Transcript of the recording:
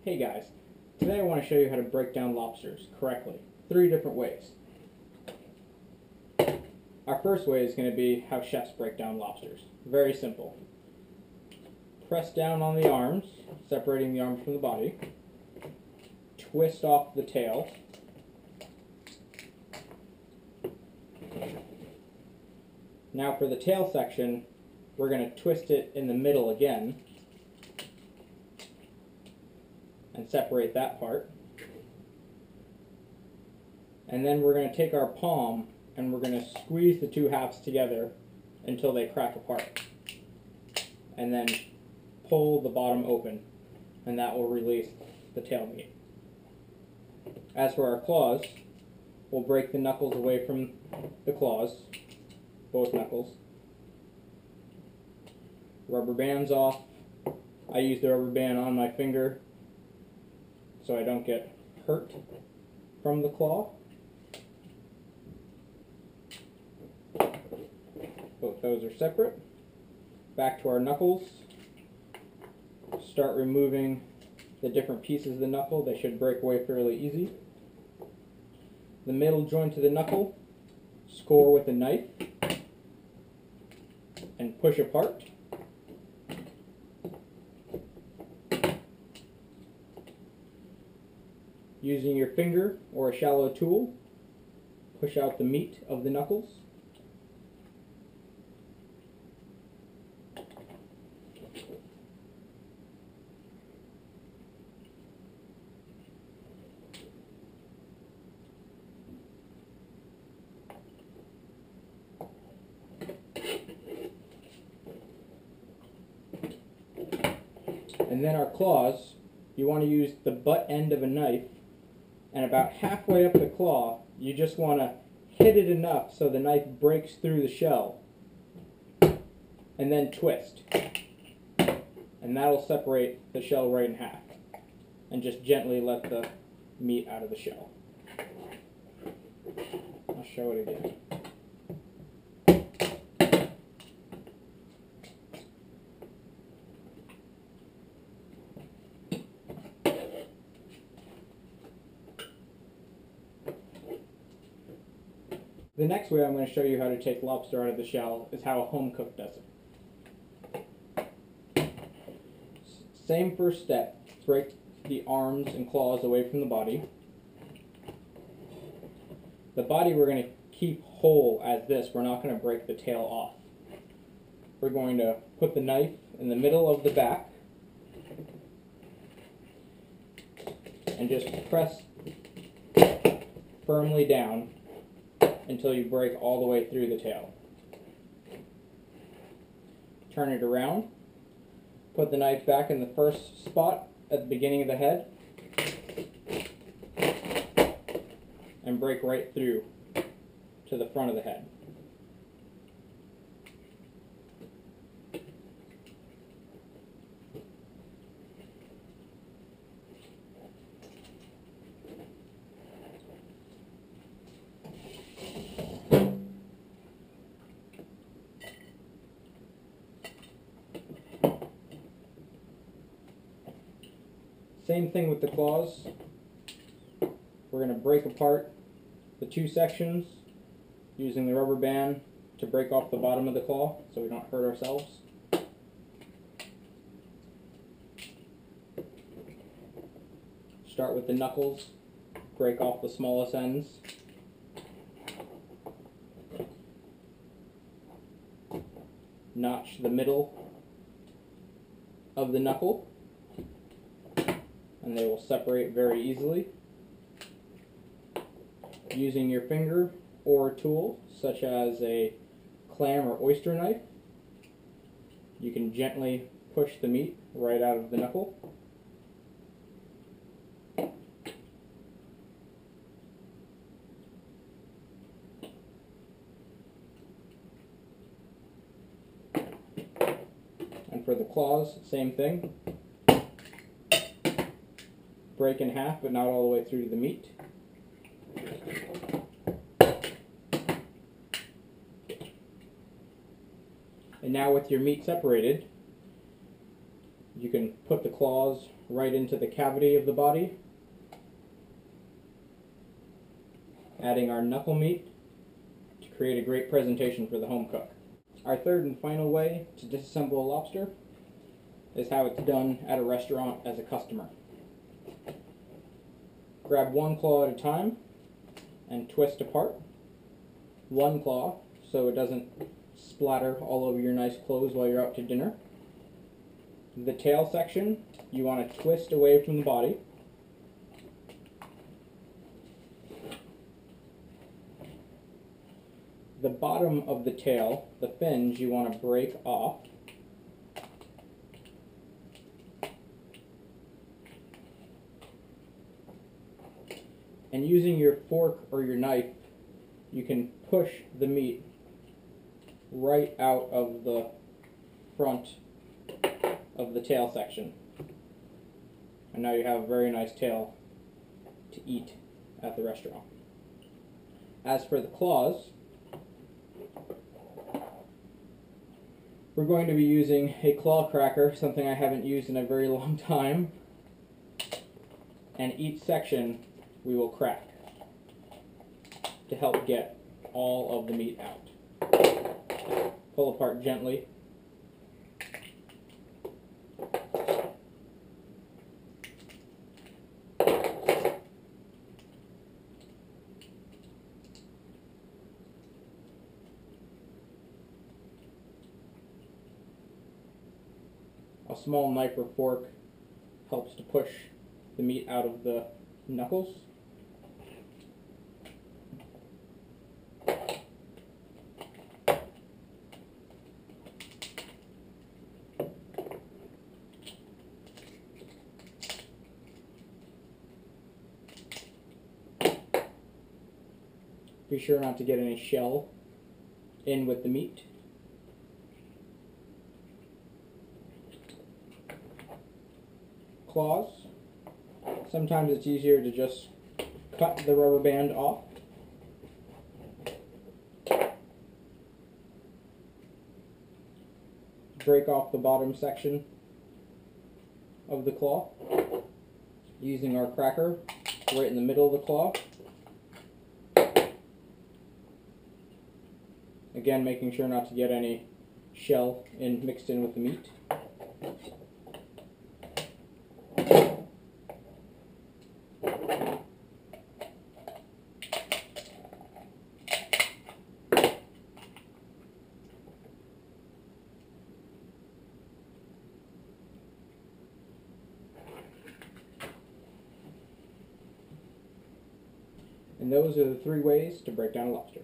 Hey guys, today I want to show you how to break down lobsters correctly. 3 different ways. Our first way is going to be how chefs break down lobsters. Very simple. Press down on the arms, separating the arms from the body. Twist off the tail. Now for the tail section, we're going to twist it in the middle again and separate that part. And then we're going to take our palm and we're going to squeeze the 2 halves together until they crack apart. And then pull the bottom open, and that will release the tail meat. As for our claws, we'll break the knuckles away from the claws, both knuckles. Rubber bands off. I use the rubber band on my finger so I don't get hurt from the claw. Both those are separate. Back to our knuckles. Start removing the different pieces of the knuckle. They should break away fairly easy. The middle joint of the knuckle, score with a knife and push apart. Using your finger or a shallow tool, push out the meat of the knuckles. And then our claws, you want to use the butt end of a knife, and about halfway up the claw, you just want to hit it enough so the knife breaks through the shell, and then twist. And that'll separate the shell right in half. And just gently let the meat out of the shell. I'll show it again. The next way I'm going to show you how to take lobster out of the shell is how a home cook does it. Same first step, break the arms and claws away from the body. The body we're going to keep whole as this, we're not going to break the tail off. We're going to put the knife in the middle of the back and just press firmly down until you break all the way through the tail. Turn it around. Put the knife back in the first spot at the beginning of the head and break right through to the front of the head. Same thing with the claws. We're going to break apart the 2 sections using the rubber band to break off the bottom of the claw so we don't hurt ourselves. Start with the knuckles, break off the smallest ends. Notch the middle of the knuckle, and they will separate very easily. Using your finger or a tool, such as a clam or oyster knife, you can gently push the meat right out of the knuckle. And for the claws, same thing. Break in half, but not all the way through to the meat. And now with your meat separated, you can can put the claws right into the cavity of the body, adding our knuckle meat to create a great presentation for the home cook. Our third and final way to disassemble a lobster is how it's done at a restaurant as a customer. Grab one claw at a time and twist apart. One claw so it doesn't splatter all over your nice clothes while you're out to dinner. The tail section you want to twist away from the body. The bottom of the tail, the fins, you want to break off. And using your fork or your knife, you can push the meat right out of the front of the tail section. And now you have a very nice tail to eat at the restaurant. As for the claws, we're going to be using a claw cracker, something I haven't used in a very long time. And each section we will crack to help get all of the meat out. Pull apart gently. A small knife or fork helps to push the meat out of the knuckles. Be sure not to get any shell in with the meat. Claws. Sometimes it's easier to just cut the rubber band off. Break off the bottom section of the claw using our cracker right in the middle of the claw. Again, making sure not to get any shell mixed in with the meat. And those are the 3 ways to break down a lobster.